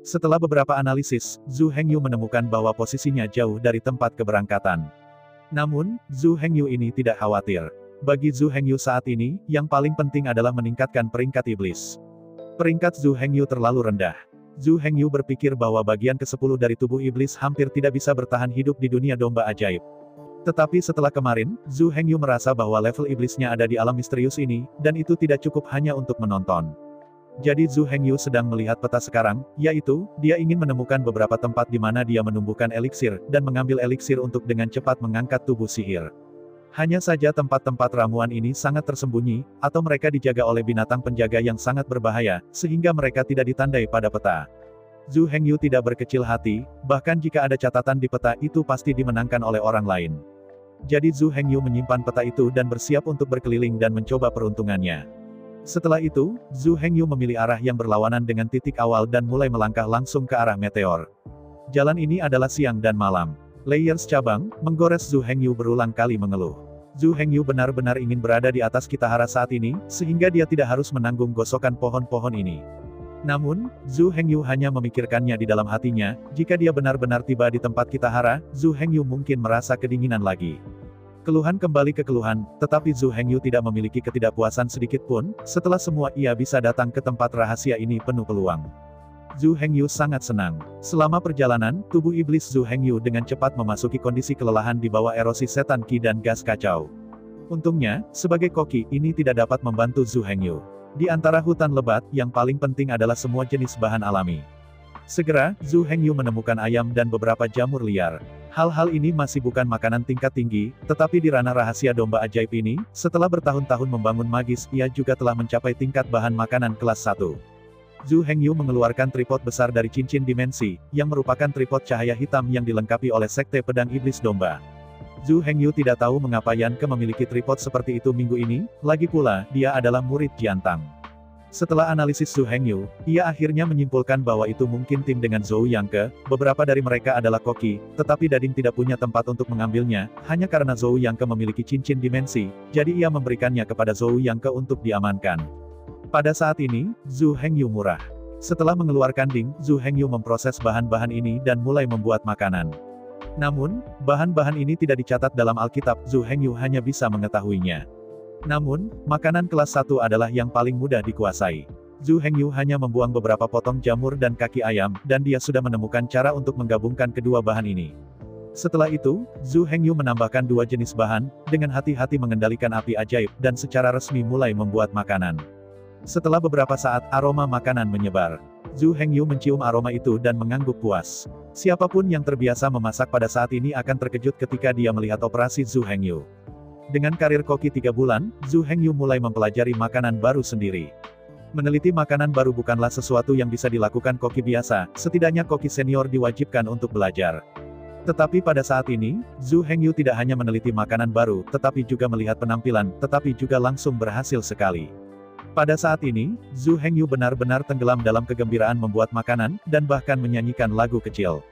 Setelah beberapa analisis, Zhu Hengyu menemukan bahwa posisinya jauh dari tempat keberangkatan. Namun, Zhu Hengyu ini tidak khawatir. Bagi Zhu Hengyu saat ini, yang paling penting adalah meningkatkan peringkat iblis. Peringkat Zhu Hengyu terlalu rendah. Zhu Hengyu berpikir bahwa bagian ke-10 dari tubuh iblis hampir tidak bisa bertahan hidup di dunia domba ajaib. Tetapi setelah kemarin, Zhu Hengyu merasa bahwa level iblisnya ada di alam misterius ini, dan itu tidak cukup hanya untuk menonton. Jadi Zhu Hengyu sedang melihat peta sekarang, yaitu, dia ingin menemukan beberapa tempat di mana dia menumbuhkan eliksir, dan mengambil eliksir untuk dengan cepat mengangkat tubuh sihir. Hanya saja tempat-tempat ramuan ini sangat tersembunyi, atau mereka dijaga oleh binatang penjaga yang sangat berbahaya, sehingga mereka tidak ditandai pada peta. Zhu Hengyu tidak berkecil hati, bahkan jika ada catatan di peta itu pasti dimenangkan oleh orang lain. Jadi Zhu Hengyu menyimpan peta itu dan bersiap untuk berkeliling dan mencoba peruntungannya. Setelah itu, Zhu Hengyu memilih arah yang berlawanan dengan titik awal dan mulai melangkah langsung ke arah meteor. Jalan ini adalah siang dan malam. Layers cabang, menggores Zhu Hengyu berulang kali mengeluh. Zhu Hengyu benar-benar ingin berada di atas Kitahara saat ini, sehingga dia tidak harus menanggung gosokan pohon-pohon ini. Namun, Zhu Hengyu hanya memikirkannya di dalam hatinya, jika dia benar-benar tiba di tempat Kitahara, Zhu Hengyu mungkin merasa kedinginan lagi. Keluhan kembali ke keluhan, tetapi Zhu Hengyu tidak memiliki ketidakpuasan sedikit pun, setelah semua ia bisa datang ke tempat rahasia ini penuh peluang. Zhu Hengyu sangat senang. Selama perjalanan, tubuh iblis Zhu Hengyu dengan cepat memasuki kondisi kelelahan di bawah erosi setan ki dan gas kacau. Untungnya, sebagai koki, ini tidak dapat membantu Zhu Hengyu. Di antara hutan lebat, yang paling penting adalah semua jenis bahan alami. Segera, Zhu Hengyu menemukan ayam dan beberapa jamur liar. Hal-hal ini masih bukan makanan tingkat tinggi, tetapi di ranah rahasia domba ajaib ini, setelah bertahun-tahun membangun magis, ia juga telah mencapai tingkat bahan makanan kelas 1. Zhu Hengyu mengeluarkan tripod besar dari cincin dimensi, yang merupakan tripod cahaya hitam yang dilengkapi oleh sekte pedang iblis domba. Zhu Hengyu tidak tahu mengapa Yanke memiliki tripod seperti itu minggu ini, lagi pula, dia adalah murid Jiantang. Setelah analisis Zhu Hengyu, ia akhirnya menyimpulkan bahwa itu mungkin tim dengan Zhou Yanke, beberapa dari mereka adalah koki, tetapi Dading tidak punya tempat untuk mengambilnya, hanya karena Zhou Yanke memiliki cincin dimensi, jadi ia memberikannya kepada Zhou Yanke untuk diamankan. Pada saat ini, Zhu Hengyu murah. Setelah mengeluarkan ding, Zhu Hengyu memproses bahan-bahan ini dan mulai membuat makanan. Namun, bahan-bahan ini tidak dicatat dalam Alkitab, Zhu Hengyu hanya bisa mengetahuinya. Namun, makanan kelas 1 adalah yang paling mudah dikuasai. Zhu Hengyu hanya membuang beberapa potong jamur dan kaki ayam, dan dia sudah menemukan cara untuk menggabungkan kedua bahan ini. Setelah itu, Zhu Hengyu menambahkan 2 jenis bahan, dengan hati-hati mengendalikan api ajaib, dan secara resmi mulai membuat makanan. Setelah beberapa saat, aroma makanan menyebar. Zhu Hengyu mencium aroma itu dan mengangguk puas. Siapapun yang terbiasa memasak pada saat ini akan terkejut ketika dia melihat operasi Zhu Hengyu. Dengan karir koki 3 bulan, Zhu Hengyu mulai mempelajari makanan baru sendiri. Meneliti makanan baru bukanlah sesuatu yang bisa dilakukan koki biasa, setidaknya koki senior diwajibkan untuk belajar. Tetapi pada saat ini, Zhu Hengyu tidak hanya meneliti makanan baru, tetapi juga melihat penampilan, tetapi juga langsung berhasil sekali. Pada saat ini, Zhu Hengyu benar-benar tenggelam dalam kegembiraan membuat makanan, dan bahkan menyanyikan lagu kecil.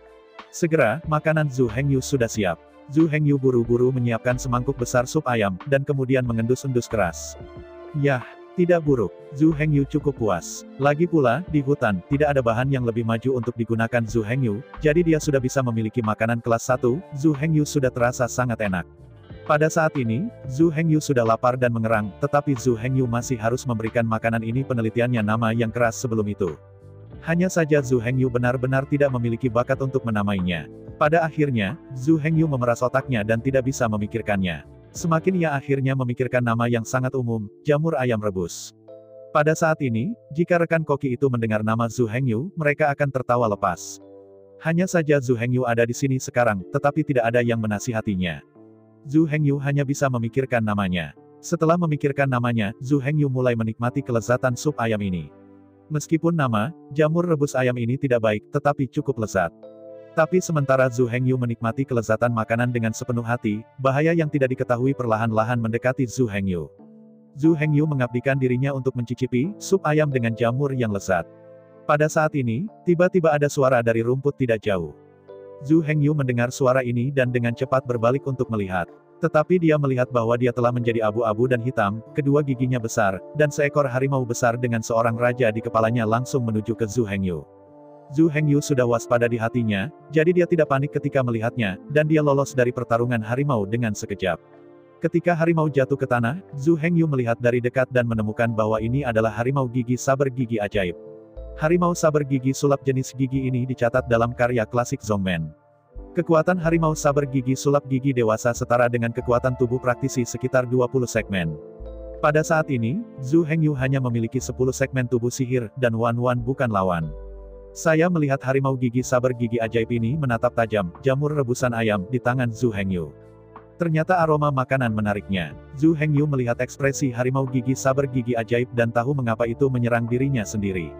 Segera, makanan Zhu Hengyu sudah siap. Zhu Hengyu buru-buru menyiapkan semangkuk besar sup ayam, dan kemudian mengendus-endus keras. Yah! Tidak buruk, Zhu Hengyu cukup puas. Lagi pula, di hutan, tidak ada bahan yang lebih maju untuk digunakan Zhu Hengyu, jadi dia sudah bisa memiliki makanan kelas 1, Zhu Hengyu sudah terasa sangat enak. Pada saat ini, Zhu Hengyu sudah lapar dan mengerang, tetapi Zhu Hengyu masih harus memberikan makanan ini penelitiannya nama yang keras sebelum itu. Hanya saja Zhu Hengyu benar-benar tidak memiliki bakat untuk menamainya. Pada akhirnya, Zhu Hengyu memeras otaknya dan tidak bisa memikirkannya. Semakin ia akhirnya memikirkan nama yang sangat umum, jamur ayam rebus. Pada saat ini, jika rekan koki itu mendengar nama Zhu Hengyu, mereka akan tertawa lepas. Hanya saja Zhu Hengyu ada di sini sekarang, tetapi tidak ada yang menasihatinya. Zhu Hengyu hanya bisa memikirkan namanya. Setelah memikirkan namanya, Zhu Hengyu mulai menikmati kelezatan sup ayam ini. Meskipun nama, jamur rebus ayam ini tidak baik, tetapi cukup lezat. Tapi sementara Zhu Hengyu menikmati kelezatan makanan dengan sepenuh hati, bahaya yang tidak diketahui perlahan-lahan mendekati Zhu Hengyu. Zhu Hengyu mengabdikan dirinya untuk mencicipi sup ayam dengan jamur yang lezat. Pada saat ini, tiba-tiba ada suara dari rumput tidak jauh. Zhu Hengyu mendengar suara ini dan dengan cepat berbalik untuk melihat. Tetapi dia melihat bahwa dia telah menjadi abu-abu dan hitam, kedua giginya besar, dan seekor harimau besar dengan seorang raja di kepalanya langsung menuju ke Zhu Hengyu. Zhu Hengyu sudah waspada di hatinya, jadi dia tidak panik ketika melihatnya, dan dia lolos dari pertarungan harimau dengan sekejap. Ketika harimau jatuh ke tanah, Zhu Hengyu melihat dari dekat dan menemukan bahwa ini adalah harimau gigi saber gigi ajaib. Harimau saber gigi sulap jenis gigi ini dicatat dalam karya klasik Zongmen. Kekuatan harimau saber gigi sulap gigi dewasa setara dengan kekuatan tubuh praktisi sekitar 20 segmen. Pada saat ini, Zhu Hengyu hanya memiliki 10 segmen tubuh sihir, dan Wan bukan lawan. Saya melihat harimau gigi saber gigi ajaib ini menatap tajam, jamur rebusan ayam, di tangan Zhu Hengyu. Ternyata aroma makanan menariknya. Zhu Hengyu melihat ekspresi harimau gigi saber gigi ajaib dan tahu mengapa itu menyerang dirinya sendiri.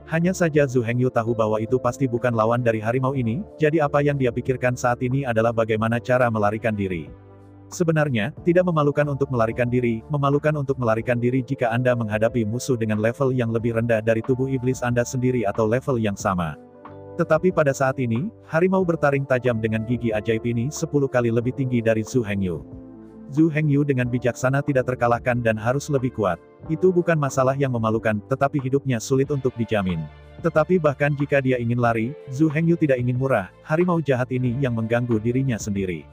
Hanya saja Zhu Hengyu tahu bahwa itu pasti bukan lawan dari harimau ini, jadi apa yang dia pikirkan saat ini adalah bagaimana cara melarikan diri. Sebenarnya, tidak memalukan untuk melarikan diri, memalukan untuk melarikan diri jika Anda menghadapi musuh dengan level yang lebih rendah dari tubuh iblis Anda sendiri atau level yang sama. Tetapi pada saat ini, harimau bertaring tajam dengan gigi ajaib ini 10 kali lebih tinggi dari Zhu Hengyu. Zhu Hengyu dengan bijaksana tidak terkalahkan dan harus lebih kuat. Itu bukan masalah yang memalukan, tetapi hidupnya sulit untuk dijamin. Tetapi bahkan jika dia ingin lari, Zhu Hengyu tidak ingin murah, harimau jahat ini yang mengganggu dirinya sendiri.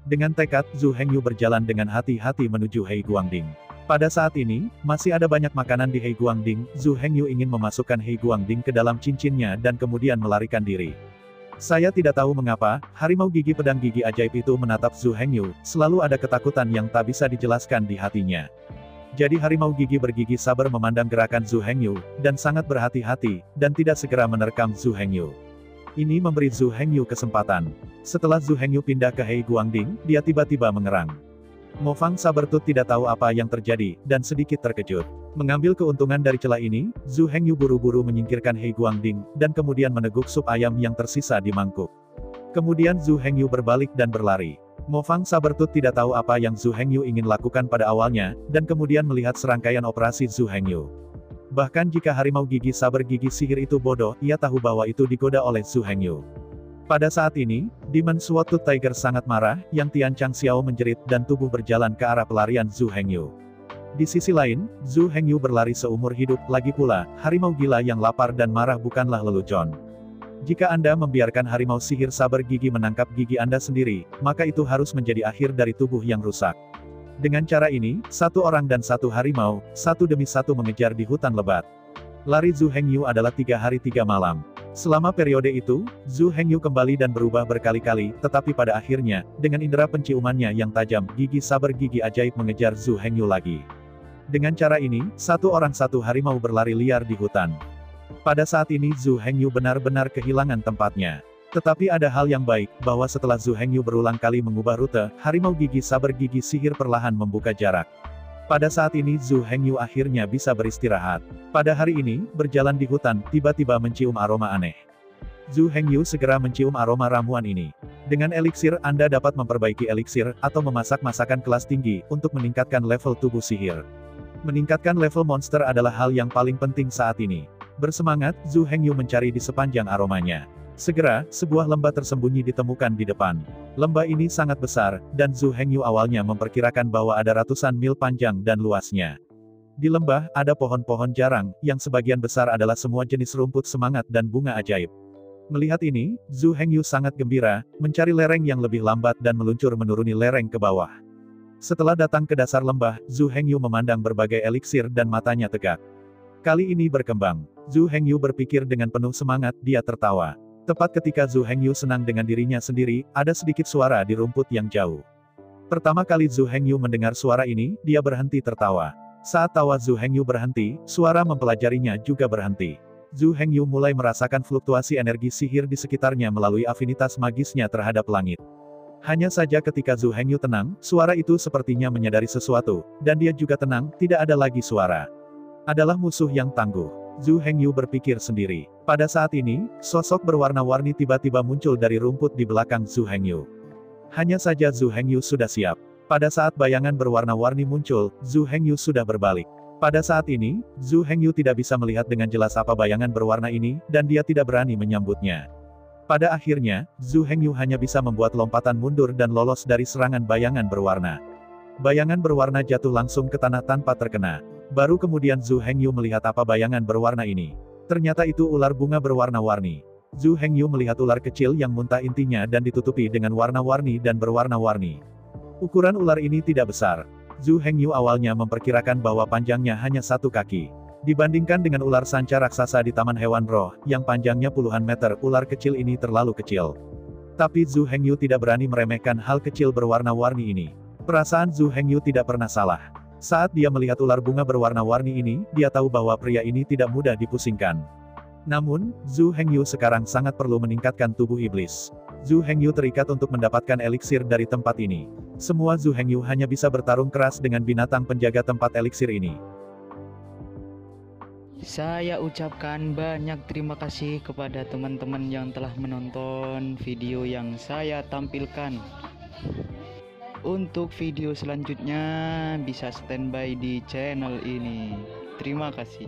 Dengan tekad, Zhu Hengyu berjalan dengan hati-hati menuju Hei Guangding. Pada saat ini, masih ada banyak makanan di Hei Guangding, Zhu Hengyu ingin memasukkan Hei Guangding ke dalam cincinnya dan kemudian melarikan diri. Saya tidak tahu mengapa, harimau gigi pedang gigi ajaib itu menatap Zhu Hengyu, selalu ada ketakutan yang tak bisa dijelaskan di hatinya. Jadi harimau gigi bergigi sabar memandang gerakan Zhu Hengyu, dan sangat berhati-hati, dan tidak segera menerkam Zhu Hengyu. Ini memberi Zhu Hengyu kesempatan. Setelah Zhu Hengyu pindah ke Hei Guangding, dia tiba-tiba mengerang. Mo Fang Sabertooth tidak tahu apa yang terjadi, dan sedikit terkejut. Mengambil keuntungan dari celah ini, Zhu Hengyu buru-buru menyingkirkan Hei Guangding, dan kemudian meneguk sup ayam yang tersisa di mangkuk. Kemudian Zhu Hengyu berbalik dan berlari. Mo Fang Sabertooth tidak tahu apa yang Zhu Hengyu ingin lakukan pada awalnya, dan kemudian melihat serangkaian operasi Zhu Hengyu. Bahkan jika harimau gigi saber gigi sihir itu bodoh, ia tahu bahwa itu digoda oleh Zhu Hengyu. Pada saat ini, Demon Sword Tooth Tiger sangat marah, yang Tian Chang Xiao menjerit, dan tubuh berjalan ke arah pelarian Zhu Hengyu. Di sisi lain, Zhu Hengyu berlari seumur hidup, lagi pula, harimau gila yang lapar dan marah bukanlah lelucon. Jika Anda membiarkan harimau sihir saber gigi menangkap gigi Anda sendiri, maka itu harus menjadi akhir dari tubuh yang rusak. Dengan cara ini, satu orang dan satu harimau, satu demi satu mengejar di hutan lebat. Lari Zhu Hengyu adalah 3 hari 3 malam. Selama periode itu, Zhu Hengyu kembali dan berubah berkali-kali, tetapi pada akhirnya, dengan indera penciumannya yang tajam, gigi saber gigi ajaib mengejar Zhu Hengyu lagi. Dengan cara ini, satu orang satu harimau berlari liar di hutan. Pada saat ini Zhu Hengyu benar-benar kehilangan tempatnya. Tetapi ada hal yang baik, bahwa setelah Zhu Hengyu berulang kali mengubah rute, harimau gigi saber gigi sihir perlahan membuka jarak. Pada saat ini Zhu Hengyu akhirnya bisa beristirahat. Pada hari ini, berjalan di hutan, tiba-tiba mencium aroma aneh. Zhu Hengyu segera mencium aroma ramuan ini. Dengan eliksir, Anda dapat memperbaiki eliksir, atau memasak masakan kelas tinggi, untuk meningkatkan level tubuh sihir. Meningkatkan level monster adalah hal yang paling penting saat ini. Bersemangat, Zhu Hengyu mencari di sepanjang aromanya. Segera, sebuah lembah tersembunyi ditemukan di depan. Lembah ini sangat besar, dan Zhu Hengyu awalnya memperkirakan bahwa ada ratusan mil panjang dan luasnya. Di lembah, ada pohon-pohon jarang, yang sebagian besar adalah semua jenis rumput semangat dan bunga ajaib. Melihat ini, Zhu Hengyu sangat gembira, mencari lereng yang lebih lambat dan meluncur menuruni lereng ke bawah. Setelah datang ke dasar lembah, Zhu Hengyu memandang berbagai eliksir dan matanya tegak. Kali ini berkembang. Zhu Hengyu berpikir dengan penuh semangat, dia tertawa. Tepat ketika Zhu Hengyu senang dengan dirinya sendiri, ada sedikit suara di rumput yang jauh. Pertama kali Zhu Hengyu mendengar suara ini, dia berhenti tertawa. Saat tawa Zhu Hengyu berhenti, suara mempelajarinya juga berhenti. Zhu Hengyu mulai merasakan fluktuasi energi sihir di sekitarnya melalui afinitas magisnya terhadap langit. Hanya saja ketika Zhu Hengyu tenang, suara itu sepertinya menyadari sesuatu, dan dia juga tenang, tidak ada lagi suara. Adalah musuh yang tangguh. Zhu Hengyu berpikir sendiri. Pada saat ini, sosok berwarna-warni tiba-tiba muncul dari rumput di belakang Zhu Hengyu. Hanya saja Zhu Hengyu sudah siap. Pada saat bayangan berwarna-warni muncul, Zhu Hengyu sudah berbalik. Pada saat ini, Zhu Hengyu tidak bisa melihat dengan jelas apa bayangan berwarna ini, dan dia tidak berani menyambutnya. Pada akhirnya, Zhu Hengyu hanya bisa membuat lompatan mundur dan lolos dari serangan bayangan berwarna. Bayangan berwarna jatuh langsung ke tanah tanpa terkena. Baru kemudian Zhu Hengyu melihat apa bayangan berwarna ini. Ternyata itu ular bunga berwarna-warni. Zhu Hengyu melihat ular kecil yang muntah intinya dan ditutupi dengan warna-warni dan berwarna-warni. Ukuran ular ini tidak besar. Zhu Hengyu awalnya memperkirakan bahwa panjangnya hanya 1 kaki. Dibandingkan dengan ular sanca raksasa di Taman Hewan Roh, yang panjangnya puluhan meter, ular kecil ini terlalu kecil. Tapi Zhu Hengyu tidak berani meremehkan hal kecil berwarna-warni ini. Perasaan Zhu Hengyu tidak pernah salah. Saat dia melihat ular bunga berwarna-warni ini, dia tahu bahwa pria ini tidak mudah dipusingkan. Namun, Zhu Hengyu sekarang sangat perlu meningkatkan tubuh iblis. Zhu Hengyu terikat untuk mendapatkan eliksir dari tempat ini. Semua Zhu Hengyu hanya bisa bertarung keras dengan binatang penjaga tempat eliksir ini. Saya ucapkan banyak terima kasih kepada teman-teman yang telah menonton video yang saya tampilkan. Untuk video selanjutnya bisa standby di channel ini. Terima kasih.